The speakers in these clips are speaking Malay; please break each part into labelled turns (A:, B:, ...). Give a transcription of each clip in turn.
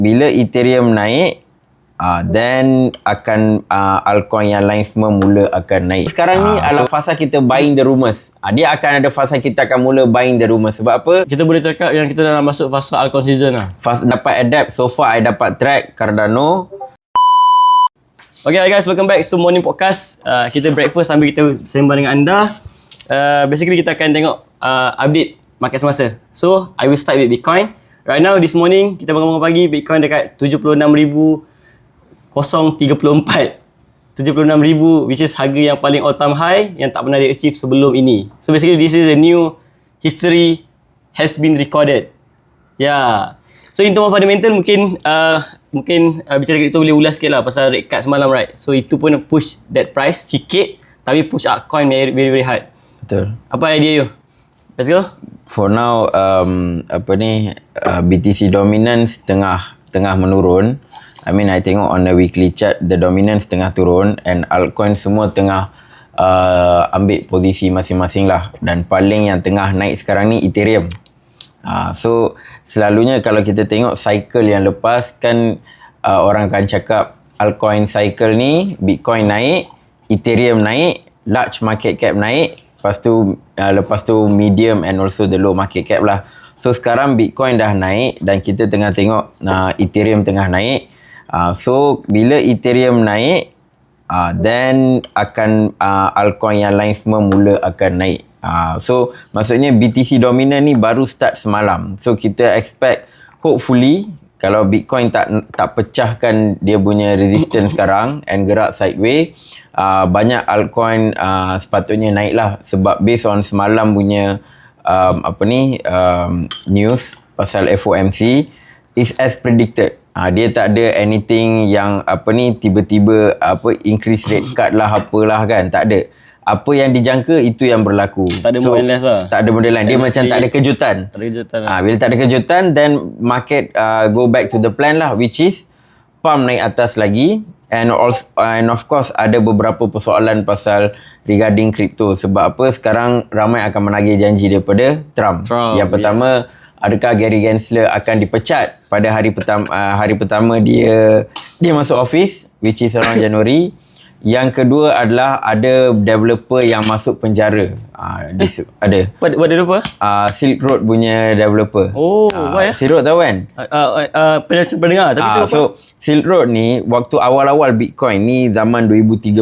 A: bila Ethereum naik, then akan altcoin yang lain semua mula akan naik. Sekarang ni adalah fasa kita buying the rumors. Dia akan ada fasa kita akan mula buying the rumors. Sebab apa?
B: Kita boleh cakap yang kita dah masuk fasa altcoin season lah.
A: Dapat adapt. So far I dapat track Cardano.
B: Okay guys, welcome back to Morning Podcast. Kita breakfast sambil kita sembang dengan anda. Basically kita akan tengok update market semasa. So I will start with Bitcoin. Right now this morning kita bangun pagi, Bitcoin dekat 76,034. 76,000 which is harga yang paling all time high yang tak pernah di achieve sebelum ini. So basically this is a new history has been recorded. Yeah. So in terms of fundamental mungkin bicara kripto boleh ulas sikit lah pasal rate cut semalam, right? So itu pun push that price sikit, tapi push altcoin very very hard.
A: Betul.
B: Apa idea you? Let's go.
A: For now BTC dominance tengah menurun. I mean I tengok on the weekly chart the dominance tengah turun and altcoin semua tengah ambil posisi masing-masing lah, dan paling yang tengah naik sekarang ni Ethereum. So selalunya kalau kita tengok cycle yang lepas kan, orang akan cakap altcoin cycle ni Bitcoin naik, Ethereum naik, large market cap naik, lepas tu medium and also the low market cap lah. So sekarang Bitcoin dah naik dan kita tengah tengok Ethereum tengah naik. So bila Ethereum naik, then akan altcoin yang lain semua mula akan naik. So maksudnya BTC dominant ni baru start semalam. So kita expect hopefully kalau Bitcoin tak pecahkan dia punya resistance sekarang and gerak sideways, banyak altcoin sepatutnya naik lah, sebab based on semalam punya news pasal FOMC is as predicted. Dia tak ada anything yang tiba-tiba increase rate cut lah apalah kan, tak ada. Apa yang dijangka itu yang berlaku.
B: Tak ada model lain lah.
A: Tak ada model lain. Dia macam tak ada kejutan.
B: Tak ada kejutan lah.
A: Bila tak ada kejutan, then market go back to the plan lah, which is pump naik atas lagi. And of course ada beberapa persoalan pasal regarding crypto. Sebab apa? Sekarang ramai akan menagih janji daripada Trump. Yang pertama, adakah Gary Gensler akan dipecat pada hari pertama dia masuk office, which is around Januari. Yang kedua adalah ada developer yang masuk penjara. Ada.
B: What developer?
A: Silk Road punya developer.
B: Oh, why ya?
A: Silk Road tahu kan?
B: Pernah dengar tapi tu apa?
A: So Silk Road ni waktu awal-awal Bitcoin ni zaman 2013.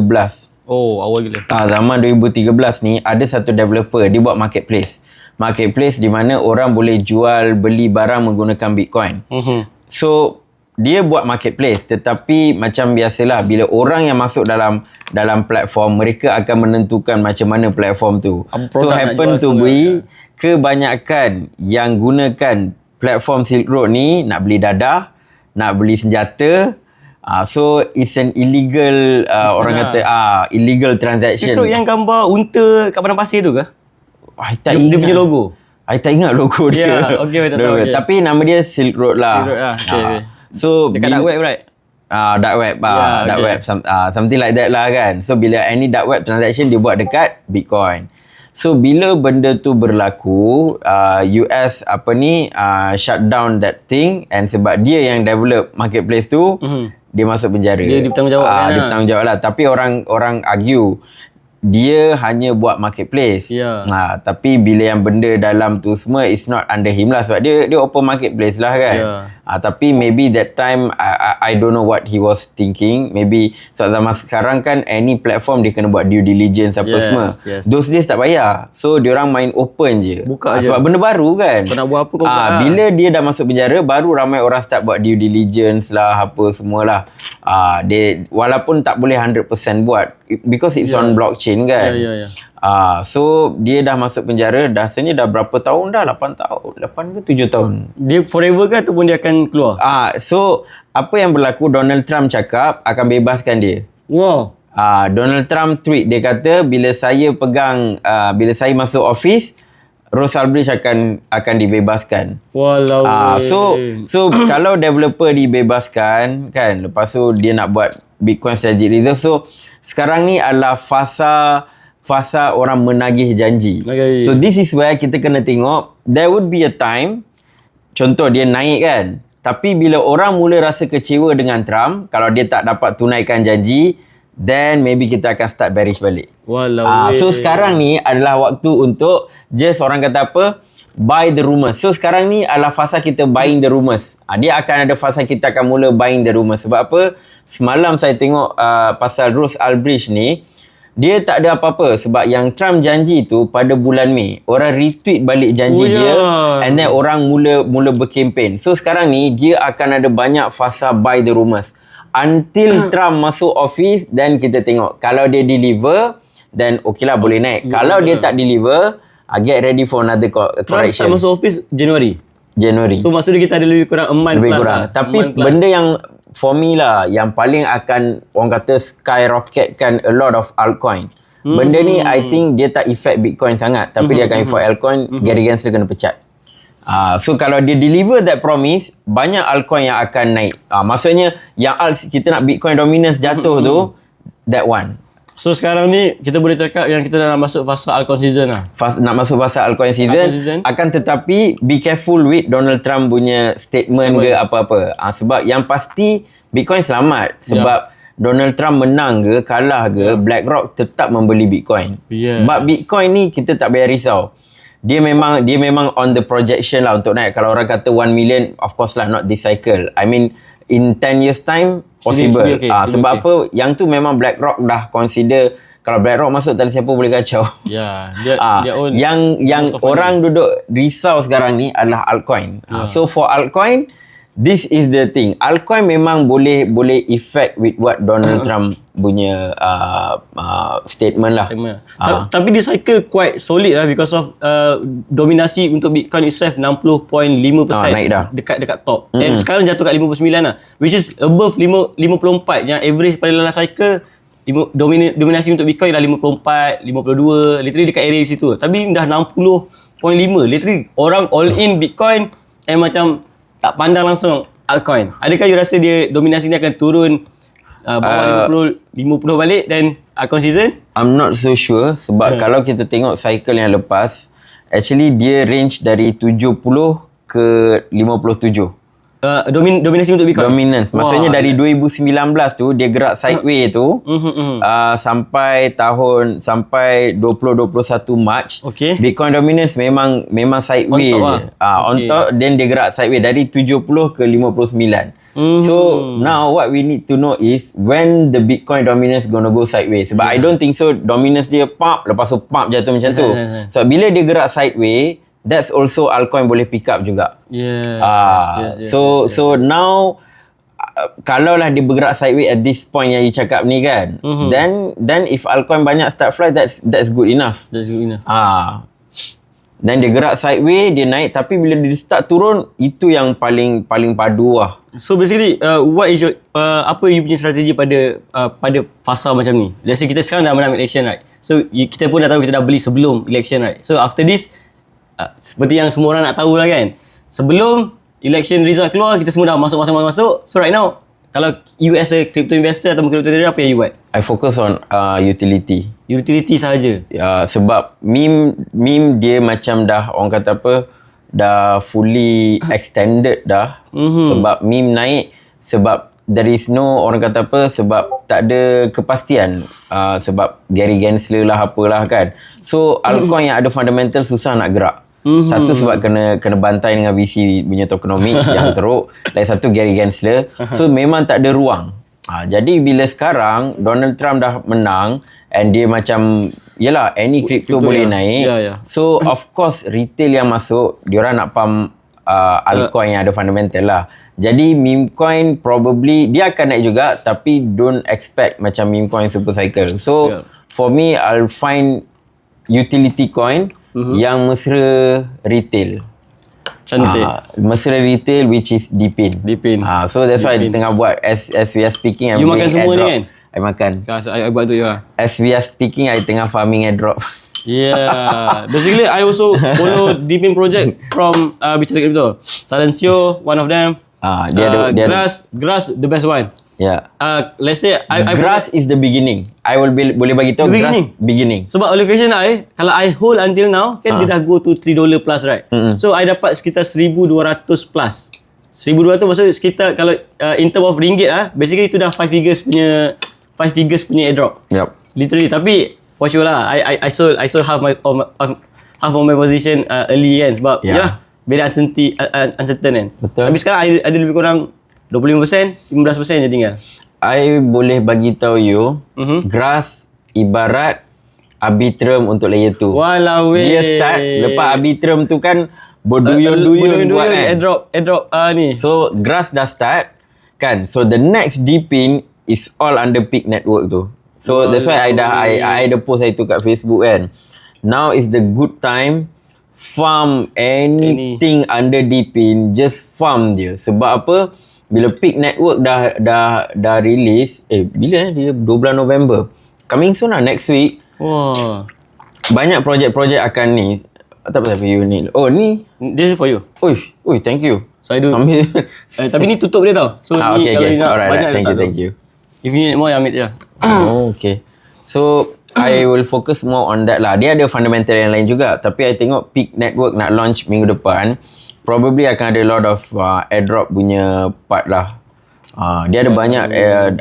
B: Oh, awal gila.
A: Zaman 2013 ni ada satu developer, dia buat marketplace. Marketplace di mana orang boleh jual beli barang menggunakan Bitcoin. So dia buat marketplace, tetapi macam biasalah bila orang yang masuk dalam platform, mereka akan menentukan macam mana platform tu. So happen to be kebanyakan yang gunakan platform Silk Road ni nak beli dadah, nak beli senjata. So it's an illegal orang kata illegal transaction.
B: Silk Road yang gambar unta kat padang pasir tu ke? Dia punya logo.
A: I tak ingat logo dia.
B: Okay, tak tahu.
A: Tapi nama dia Silk Road lah.
B: Silk Road lah. Okay.
A: So
B: dekat dark web, right?
A: Dark web, dark web, something like that lah kan. So bila any dark web transaction dia buat dekat Bitcoin. So bila benda tu berlaku, US shut down that thing, and sebab dia yang develop marketplace tu, dia masuk penjara.
B: Dia bertanggungjawab kan.
A: Dia bertanggungjawab lah. Tapi orang argue dia hanya buat marketplace. Tapi bila yang benda dalam tu semua is not under him lah, sebab dia open marketplace lah kan. Tapi maybe that time I don't know what he was thinking. Maybe sebab zaman sekarang kan any platform dia kena buat due diligence semua. Those days tak payah. So diorang main open je.
B: Buka je.
A: Sebab benda baru kan.
B: Kau nak buat apa kau buat.
A: Bila dia dah masuk penjara, baru ramai orang start buat due diligence lah, apa semualah. Dia walaupun tak boleh 100% buat because it's on blockchain kan. So dia dah masuk penjara, rasanya dah berapa tahun dah? 8 ke 7 tahun. Dia
B: forever ke ataupun dia akan keluar?
A: So apa yang berlaku, Donald Trump cakap akan bebaskan dia.
B: Wow.
A: Donald Trump tweet, dia kata bila saya masuk office, Ross Ulbricht akan dibebaskan.
B: Walau.
A: So kalau developer dibebaskan kan, lepas tu dia nak buat Bitcoin Strategic Reserve. So sekarang ni adalah fasa orang menagih janji. So this is where kita kena tengok, there would be a time, contoh dia naik kan, Tapi bila orang mula rasa kecewa dengan Trump, kalau dia tak dapat tunaikan janji, then maybe kita akan start bearish balik.
B: Walau.
A: So sekarang ni adalah waktu untuk just orang kata apa, buy the rumors. So sekarang ni adalah fasa kita buying the rumors. Dia akan ada fasa kita akan mula buying the rumors. Sebab apa? Semalam saya tengok pasal Ross Ulbricht ni, dia tak ada apa-apa. Sebab yang Trump janji tu pada bulan Mei, orang retweet balik janji dia, and then orang mula berkempen. So sekarang ni dia akan ada banyak fasa buy the rumors. Until Trump masuk office, then kita tengok. Kalau dia deliver, then okay lah boleh naik. Kalau dia tak deliver, get ready for another
B: Trump
A: correction.
B: start masuk office Januari.
A: Januari.
B: So maksudnya kita ada lebih kurang a month
A: Lebih
B: plus
A: kurang.
B: lah.
A: Tapi
B: A month plus.
A: benda yang for me lah, yang paling akan orang kata skyrocketkan a lot of altcoin. Benda ni I think dia tak affect Bitcoin sangat, tapi dia akan affect altcoin. Gary Gensler kena pecat. So kalau dia deliver that promise, banyak altcoin yang akan naik. Maksudnya yang kita nak Bitcoin dominance jatuh tu, that one.
B: So sekarang ni kita boleh cakap yang kita dah nak masuk fasa altcoin season lah.
A: Nak masuk fasa altcoin season. Akan tetapi be careful with Donald Trump punya statement ke apa-apa. Sebab yang pasti Bitcoin selamat. Sebab Donald Trump menang ke kalah ke, BlackRock tetap membeli Bitcoin. But Bitcoin ni kita tak payah risau. Dia memang on the projection lah untuk naik. Kalau orang kata 1 million, of course lah not this cycle. I mean in 10 years time possible. Sebab apa? Yang tu memang BlackRock dah consider, kalau BlackRock masuk tak ada siapa boleh kacau.
B: Dia own.
A: Yang orang duduk risau sekarang ni adalah altcoin. So for altcoin, this is the thing. Altcoin memang boleh effect with what Donald Trump punya statement lah.
B: Tapi dia cycle quite solid lah because of dominasi untuk Bitcoin itself 60.5%.
A: Naik dah.
B: Dekat top. And sekarang jatuh kat 59 lah. Which is above 54. Yang average pada last cycle dominasi untuk Bitcoin dah 54, 52. Literally dekat area situ. Tapi dah 60.5. Literally orang all in Bitcoin and macam tak pandang langsung altcoin. Adakah you rasa dia dominasi ni akan turun bawah 50 balik dan altcoin season?
A: I'm not so sure sebab kalau kita tengok cycle yang lepas, actually dia range dari 70 ke 57.
B: Dominasi untuk Bitcoin.
A: Dominance. Maksudnya dari 2019 tu dia gerak sideways tu sampai 2021 March. Bitcoin dominance memang sideways je. On top then dia gerak sideways dari 70 ke 59. So now what we need to know is when the Bitcoin dominance gonna go sideways. Sebab I don't think so dominance dia pump lepas tu pump jatuh macam tu. So bila dia gerak sideways, that's also altcoin boleh pick up juga. So now kalau lah dia bergerak sideways at this point yang you cakap ni kan, then if altcoin banyak start fly, that's good enough. Dan dia gerak sideways, dia naik, tapi bila dia start turun, itu yang paling padu lah.
B: So basically what is your apa you punya strategi pada fasa macam ni? Let's say kita sekarang dah menang election, right? So kita pun dah tahu kita dah beli sebelum election, right? So after this seperti yang semua orang nak tahu lah kan, sebelum election result keluar, kita semua dah masuk. So right now, kalau you as a crypto investor atau crypto trader, apa yang you buat?
A: I focus on utility
B: sahaja.
A: Sebab meme dia macam dah, orang kata apa, dah fully extended dah. Sebab meme naik, sebab there is no, orang kata apa, sebab tak ada kepastian. Sebab Gary Gensler lah apalah kan. So altcoin yang ada fundamental susah nak gerak. Satu sebab kena bantai dengan VC punya tokenomics yang teruk. Lagi satu Gary Gensler. So memang tak ada ruang. Jadi bila sekarang Donald Trump dah menang and dia macam, yelah, any crypto boleh naik. So of course retail yang masuk, diorang nak pump altcoin yang ada fundamental lah. Jadi meme coin probably dia akan naik juga, tapi don't expect macam meme coin super cycle. So for me, I'll find utility coin yang mesra retail.
B: Cantik.
A: Mesra retail which is Dipin. So that's why dia tengah buat as we are speaking.
B: You makan semua ni kan?
A: I makan.
B: I buat untuk you lah.
A: As we are speaking, I tengah farming airdrop.
B: Basically I also follow Dipin project from Bicara Crypto. Silencio, one of them.
A: Dia
B: Grass the best one. Let's say
A: Grass is the beginning. I will boleh bagi tahu Grass beginning.
B: Sebab allocation kalau I hold until now kan dia dah go to $3 plus, right? So I dapat sekitar 1,200 plus 1,200 maksud sekitar kalau in term of ringgit basically itu dah 5 figures punya airdrop.
A: Yup.
B: Literally, tapi for sure lah I sold half of my position early kan sebab yalah very uncertain kan.
A: Betul.
B: Tapi sekarang ada lebih kurang 25%, 15% je tinggal.
A: I boleh bagi tahu you, Grass ibarat Arbitrum untuk layer 2.
B: Walau weh.
A: Dia start lepas Arbitrum tu kan berduyun-duyun buat kan.
B: Airdrop ni.
A: So Grass dah start kan. So the next deepin is all under Peak Network tu. So that's why I ada post itu kat Facebook kan. Now is the good time farm anything under deepin, just farm je. Sebab apa? Bila Peak Network dah release, bila dia 12 November. Coming soon lah, next week.
B: Wah.
A: Banyak projek-projek akan ni. Tak apa you ni. Oh ni.
B: This is for you.
A: Oi, thank you.
B: So I do.
A: Ambil.
B: Tapi ni tutup dia tau. So ni
A: okay.
B: kalau you nak
A: Alright,
B: banyak
A: thank you.
B: If you need more, ambil je.
A: Oh, okay. So, I will focus more on that lah. Dia ada fundamental yang lain juga. Tapi I tengok Peak Network nak launch minggu depan. Probably akan ada lot of airdrop punya part lah. Dia ada banyak,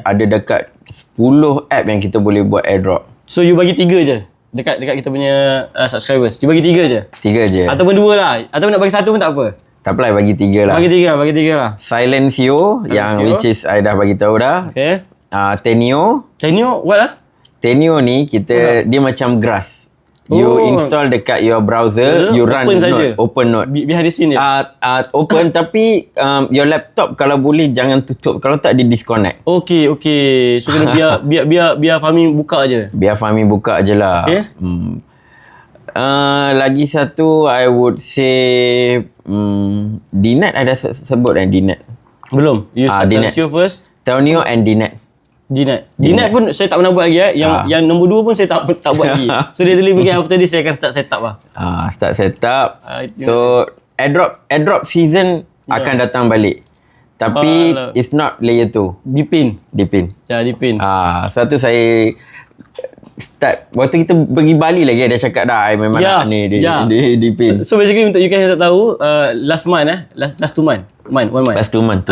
A: ada dekat 10 app yang kita boleh buat airdrop.
B: So, you bagi 3 je? Dekat kita punya subscribers. You bagi 3 je?
A: 3 je.
B: Ataupun 2 lah. Ataupun nak bagi 1 pun tak apa.
A: Tak apalah, bagi 3 lah.
B: Bagi 3 lah.
A: Silencio, yang which is I dah bagi tahu dah.
B: Okay.
A: Tenio.
B: Tenio, what lah?
A: Tenio ni dia macam Grass. You install dekat your browser, you run open node.
B: Behind the scene je?
A: Open tapi your laptop kalau boleh jangan tutup. Kalau tak dia disconnect.
B: Okay. So kena biar Fahmi buka je.
A: Biar Fahmi buka je lah.
B: Okay.
A: Lagi satu I would say Dnet ada sebut kan Dnet?
B: Belum. You
A: Dnet.
B: show first.
A: Tenio and Dnet.
B: Dnet pun saya tak pernah buat lagi Yang nombor 2 pun saya tak buat lagi. So dia tulis mungkin after this saya akan start set up lah.
A: Start set up. So airdrop season akan datang balik. Tapi it's not layer 2.
B: Dipin. Ya, Dipin.
A: Satu saya start waktu kita pergi Bali lagi ada cakap dah I memang nak ni dia Dipin.
B: So basically untuk you guys yang tak tahu, last 2 month.
A: Last 2 month.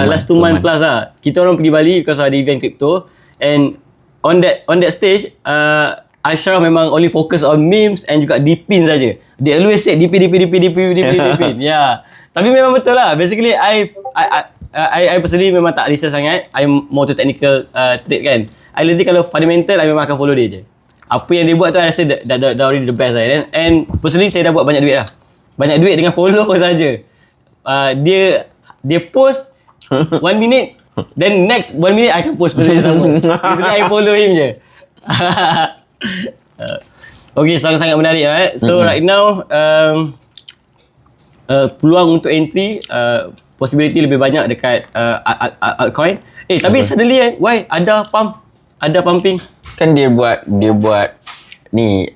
B: Last 2 month plus lah. Kita orang pergi Bali because ada event crypto. And on that stage, Ashraf memang only focus on memes and juga Dipin saja. They always say Dipin. Yeah. Tapi memang betul lah. Basically, I personally memang tak research sangat. I'm more to technical trade kan. I letih kalau fundamental, I memang akan follow dia je. Apa yang dia buat tu, I rasa dah already the best lah. And personally, saya dah buat banyak duit lah. Banyak duit dengan follow saja. Dia post 1 minute, then next 1 minute I akan post benda yang sama. Literally I follow him je. Okay, sangat-sangat menarik lah. So right now peluang untuk entry possibility lebih banyak dekat altcoin. Tapi suddenly why ada pumping?
A: Kan dia buat ni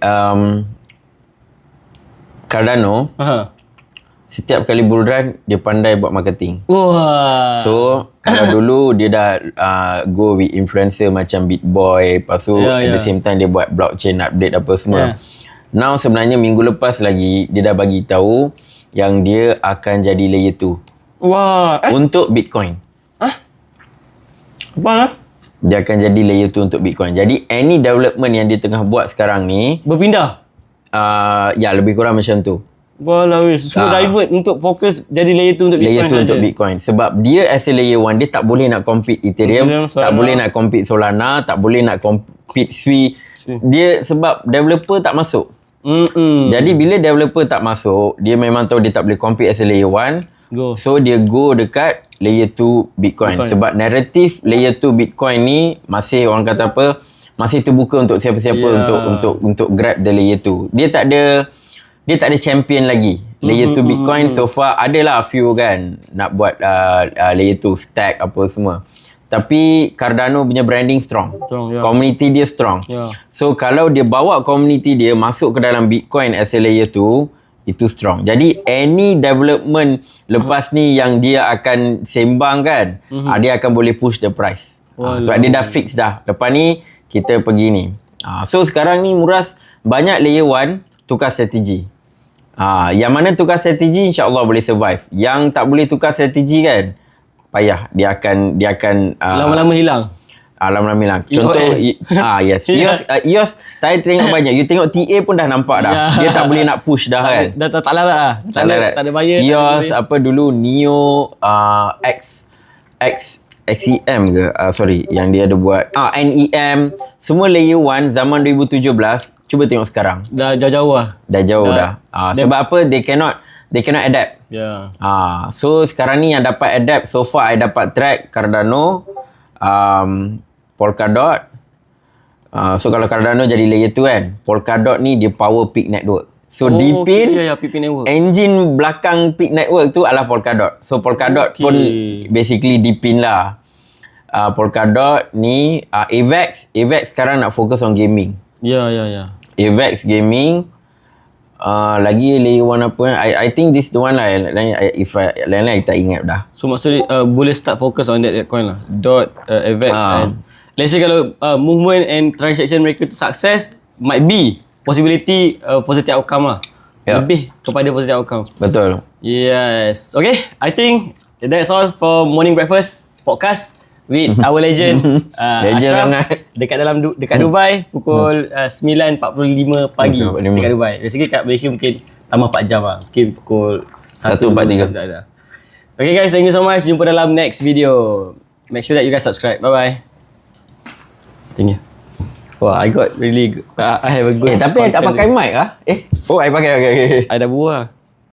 A: Cardano. Setiap kali bull run dia pandai buat marketing.
B: Wah.
A: So kalau dulu dia dah go with influencer macam BitBoy, lepas tu at the same time dia buat blockchain update apa semua. Now sebenarnya minggu lepas lagi dia dah bagi tahu yang dia akan jadi layer 2.
B: Wah.
A: Untuk Bitcoin.
B: Apa lah?
A: Dia akan jadi layer 2 untuk Bitcoin. Jadi any development yang dia tengah buat sekarang ni
B: berpindah.
A: Ya lebih kurang macam tu.
B: Walau semua divert untuk fokus jadi layer 2 untuk Bitcoin.
A: Layer 2 untuk Bitcoin. Sebab dia as a layer 1 dia tak boleh nak compete Ethereum, tak boleh nak compete Solana, tak boleh nak compete Sui. Dia sebab developer tak masuk. Jadi bila developer tak masuk, dia memang tahu dia tak boleh compete as a layer 1. So dia go dekat layer 2 Bitcoin. Sebab naratif layer 2 Bitcoin ni masih orang kata apa, masih terbuka untuk siapa-siapa untuk grab the layer 2. Dia tak ada champion lagi. Layer 2 Bitcoin so far adalah few kan nak buat layer 2 stack apa semua. Tapi Cardano punya branding strong. Community dia strong. So kalau dia bawa community dia masuk ke dalam Bitcoin as a layer 2, itu strong. Jadi any development lepas ni yang dia akan sembang kan, dia akan boleh push the price. Sebab dia dah fix dah. Lepas ni kita pergi ni. So sekarang ni Muras banyak layer 1 tukar strategi. Yang mana tukar strategi insya-Allah boleh survive. Yang tak boleh tukar strategi kan, payah. Dia akan
B: Lama-lama hilang.
A: lama-lama hilang. Contoh yes. EOS saya tengok banyak. You tengok TA pun dah nampak dah. Dia tak boleh nak push dah kan.
B: Dah tak larat lah. Tak ada bayar.
A: EOS apa dulu Neo XEM ke? Sorry, yang dia ada buat NEM, semua layer 1 zaman 2017. Cuba tengok sekarang.
B: Dah jauh-jauh lah.
A: Dah jauh dah. Sebab apa? They cannot adapt.
B: Ya.
A: So sekarang ni yang dapat adapt so far I dapat track Cardano, Polkadot. So kalau Cardano jadi layer 2 kan, Polkadot ni dia power peak network. So Dpin,
B: PP network.
A: engine belakang peak network tu adalah Polkadot. So Polkadot pun basically Dpin lah. Polkadot ni Avex sekarang nak fokus on gaming.
B: Ya.
A: Avex gaming. Lagi layer 1 apa, I think this the one lah. If lain-lain I tak ingat dah.
B: So maksudnya boleh start focus on that coin lah. Avex and let's say kalau movement and transaction mereka tu success, might be possibility positive outcome lah. Lebih kepada positive outcome.
A: Betul.
B: Yes. Okay, I think that's all for Morning Breakfast podcast with our legend
A: Legend
B: Ashraf
A: sangat.
B: dekat Dubai pukul 9.45 pagi dekat Dubai. Biasanya kat Malaysia mungkin tambah 4 jam lah. Mungkin pukul
A: 1.43.
B: Okay guys, thank you so much. Jumpa dalam next video. Make sure that you guys subscribe. Bye bye. Thank you. Wah, I got really good. I have a good
A: Tapi I tak pakai mic ah. I pakai.
B: I dah buah.